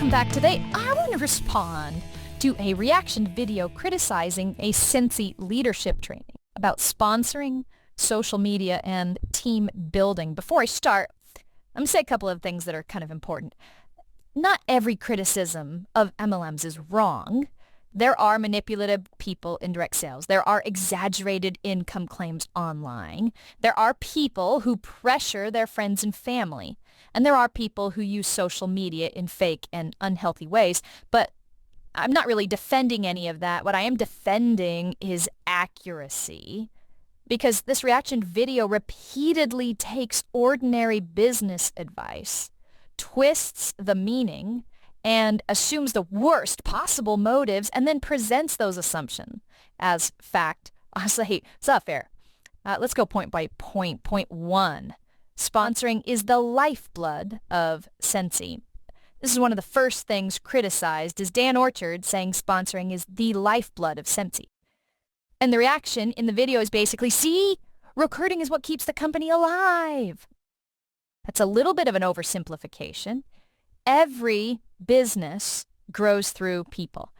Welcome back. Today, I want to respond to a reaction video criticizing a Scentsy leadership training about sponsoring, social media, and team building. Before I start, I'm going to say a couple of things that are kind of important. Not every criticism of MLMs is wrong. There are manipulative people in direct sales. There are exaggerated income claims online. There are people who pressure their friends and family. And there are people who use social media in fake and unhealthy ways. But I'm not really defending any of that. What I am defending is accuracy, because this reaction video repeatedly takes ordinary business advice, twists the meaning, and assumes the worst possible motives, and then presents those assumptions as fact. Honestly, it's not fair. Let's go point by point. Point one. Sponsoring is the lifeblood of Scentsy. This is one of the first things criticized, is Dan Orchard saying sponsoring is the lifeblood of Scentsy. And the reaction in the video is basically, see, recruiting is what keeps the company alive. That's a little bit of an oversimplification. Every business grows through people.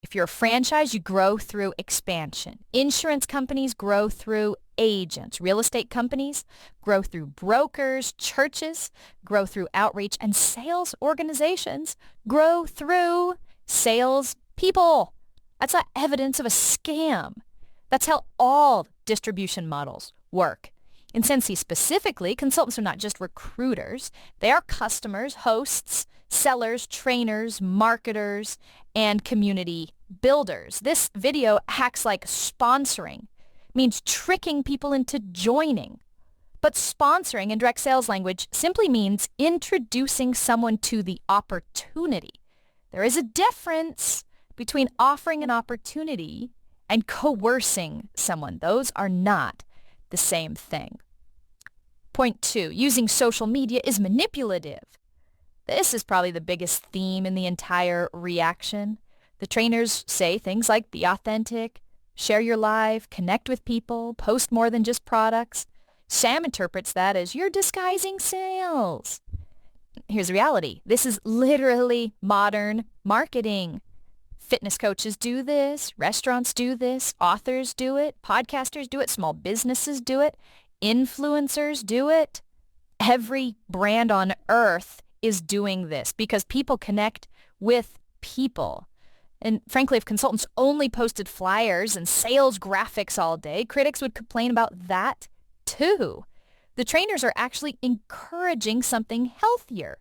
If you're a franchise, you grow through expansion. Insurance companies grow through agents. Real estate companies grow through brokers. Churches grow through outreach. And sales organizations grow through sales people. That's not evidence of a scam. That's how all distribution models work. In Scentsy specifically, consultants are not just recruiters. They are customers, hosts, sellers, trainers, marketers, and community builders. This video acts like sponsoring, means tricking people into joining. But sponsoring in direct sales language simply means introducing someone to the opportunity. There is a difference between offering an opportunity and coercing someone. Those are not the same thing. Point two, using social media is manipulative. This is probably the biggest theme in the entire reaction. The trainers say things like be authentic, share your life, connect with people, post more than just products. Sam interprets that as you're disguising sales. Here's the reality. This is literally modern marketing. Fitness coaches do this, restaurants do this, authors do it, podcasters do it, small businesses do it, influencers do it. Every brand on earth is doing this because people connect with people. And frankly, if consultants only posted flyers and sales graphics all day, critics would complain about that too. The trainers are actually encouraging something healthier.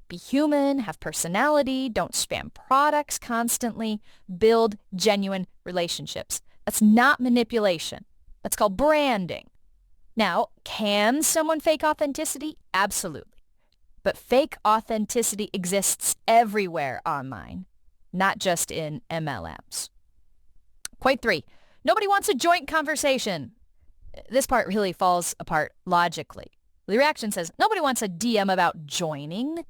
Be human, have personality, don't spam products constantly, build genuine relationships. That's not manipulation. That's called branding. Now, can someone fake authenticity? Absolutely. But fake authenticity exists everywhere online, not just in MLMs. Point three, nobody wants a joint conversation. This part really falls apart logically. The reaction says, nobody wants a DM about joining.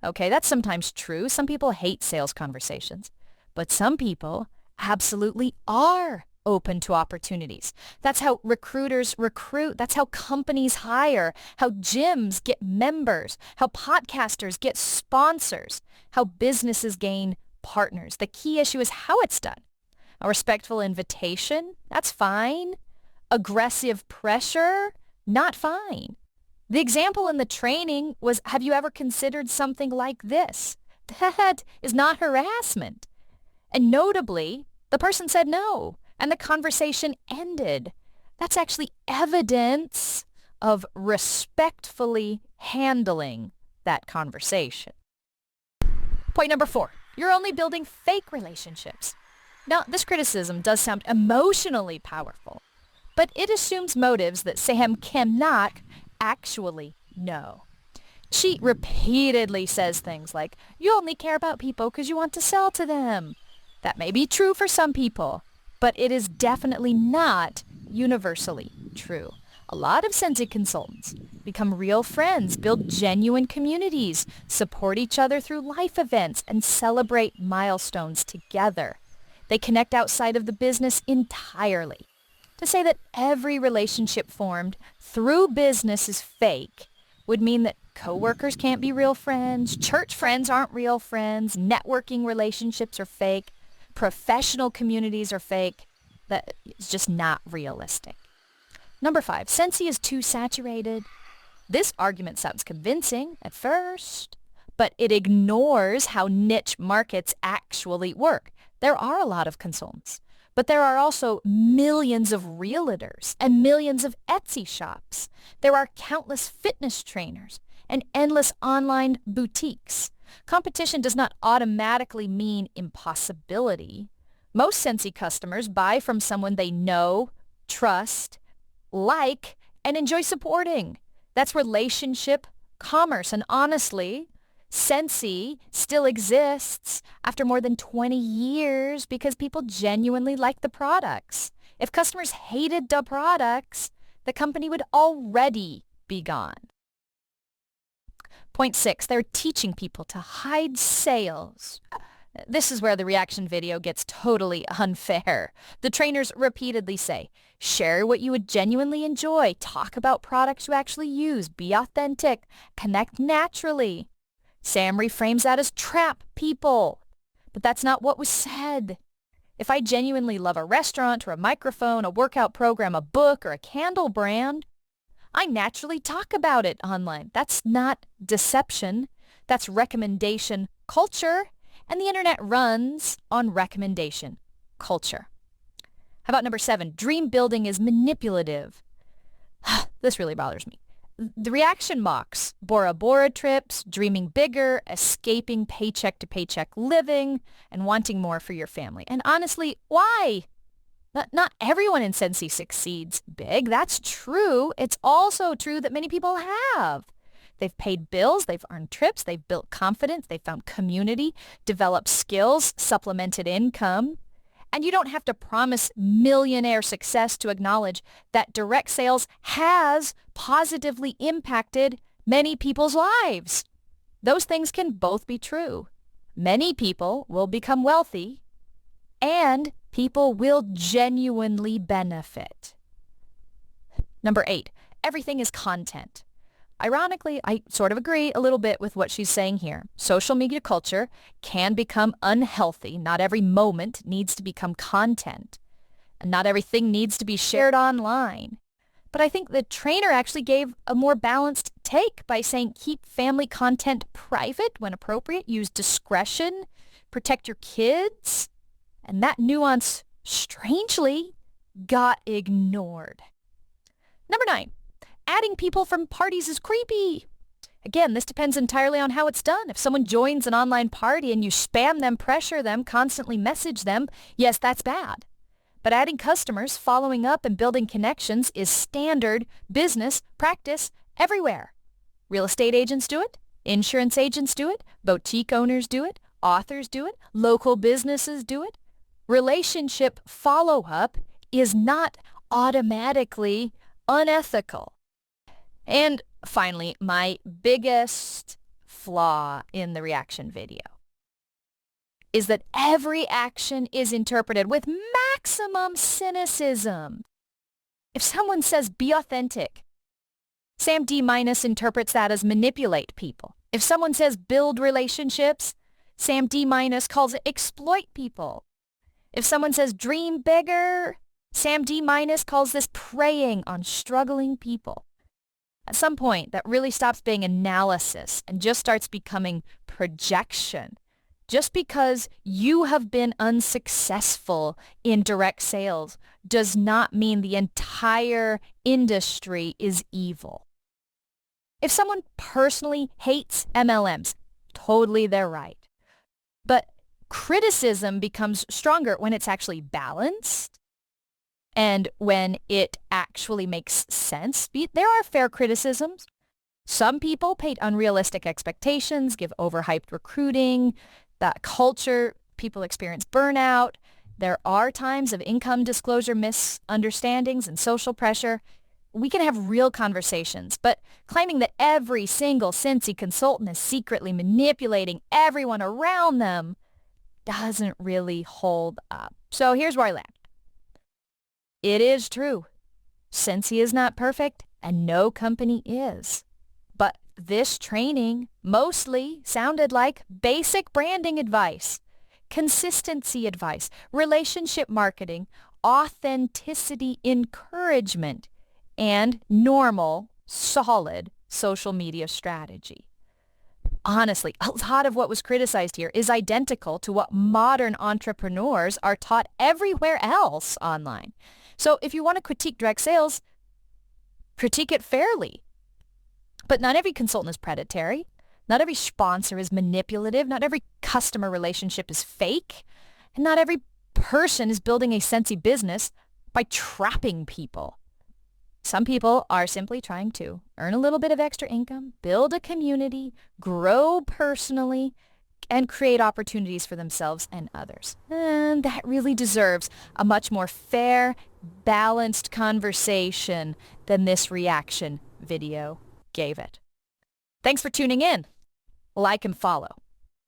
Okay, that's sometimes true. Some people hate sales conversations, but some people absolutely are open to opportunities. That's how recruiters recruit. That's how companies hire, how gyms get members, how podcasters get sponsors, how businesses gain partners. The key issue is how it's done. A respectful invitation, that's fine. Aggressive pressure, not fine. The example in the training was, have you ever considered something like this? That is not harassment. And notably, the person said no, and the conversation ended. That's actually evidence of respectfully handling that conversation. Point number four, you're only building fake relationships. Now, this criticism does sound emotionally powerful, but it assumes motives that Sam cannot actually know. She repeatedly says things like, you only care about people because you want to sell to them. That may be true for some people, but it is definitely not universally true. A lot of Scentsy consultants become real friends, build genuine communities, support each other through life events, and celebrate milestones together. They connect outside of the business entirely. To say that every relationship formed through business is fake would mean that Coworkers can't be real friends. Church friends aren't real friends. Networking relationships are fake. Professional communities are fake. That is just not realistic. Number 5, Scentsy is too saturated. This argument sounds convincing at first, but it ignores how niche markets actually work. There are a lot of consultants, but there are also millions of realtors and millions of Etsy shops. There are countless fitness trainers and endless online boutiques. Competition does not automatically mean impossibility. Most Scentsy customers buy from someone they know, trust, like, and enjoy supporting. That's relationship commerce. And honestly, Scentsy still exists after more than 20 years because people genuinely like the products. If customers hated the products, the company would already be gone. Point 6, they're teaching people to hide sales. This is where the reaction video gets totally unfair. The trainers repeatedly say, share what you would genuinely enjoy, talk about products you actually use, be authentic, connect naturally. Sam reframes that as trap people. But that's not what was said. If I genuinely love a restaurant or a microphone, a workout program, a book, or a candle brand, I naturally talk about it online. That's not deception. That's recommendation culture. And the internet runs on recommendation culture. How about number 7? Dream building is manipulative. This really bothers me. The reaction mocks Bora Bora trips, dreaming bigger, escaping paycheck to paycheck living, and wanting more for your family. And honestly, why? Not everyone in Scentsy succeeds big. That's true. It's also true that many people have. They've paid bills, they've earned trips, they've built confidence, they've found community, developed skills, supplemented income. And you don't have to promise millionaire success to acknowledge that direct sales has positively impacted many people's lives. Those things can both be true. Many people will become wealthy, and people will genuinely benefit. Number 8, everything is content. Ironically, I sort of agree a little bit with what she's saying here. Social media culture can become unhealthy. Not every moment needs to become content. And not everything needs to be shared online. But I think the trainer actually gave a more balanced take by saying keep family content private when appropriate, use discretion, protect your kids. And that nuance, strangely, got ignored. Number 9. Adding people from parties is creepy. Again, this depends entirely on how it's done. If someone joins an online party and you spam them, pressure them, constantly message them, yes, that's bad. But adding customers, following up, and building connections is standard business practice everywhere. Real estate agents do it. Insurance agents do it. Boutique owners do it. Authors do it. Local businesses do it. Relationship follow-up is not automatically unethical. And finally, my biggest flaw in the reaction video is that every action is interpreted with maximum cynicism. If someone says be authentic, Sam Dee interprets that as manipulate people. If someone says build relationships, Sam Dee calls it exploit people. If someone says dream bigger, Sam Dee calls this preying on struggling people. At some point, that really stops being analysis and just starts becoming projection. Just because you have been unsuccessful in direct sales does not mean the entire industry is evil. If someone personally hates MLMs, totally they're right. But criticism becomes stronger when it's actually balanced and when it actually makes sense. There are fair criticisms. Some people paint unrealistic expectations, give overhyped recruiting, that culture, people experience burnout. There are times of income disclosure misunderstandings and social pressure. We can have real conversations, but claiming that every single Scentsy consultant is secretly manipulating everyone around them doesn't really hold up. So here's where I land. It is true. Scentsy is not perfect, and no company is. But this training mostly sounded like basic branding advice, consistency advice, relationship marketing, authenticity encouragement, and normal, solid social media strategy. Honestly, a lot of what was criticized here is identical to what modern entrepreneurs are taught everywhere else online. So if you want to critique direct sales, critique it fairly. But not every consultant is predatory. Not every sponsor is manipulative. Not every customer relationship is fake. And not every person is building a Scentsy business by trapping people. Some people are simply trying to earn a little bit of extra income, build a community, grow personally, and create opportunities for themselves and others. And that really deserves a much more fair, balanced conversation than this reaction video gave it. Thanks for tuning in. Like and follow.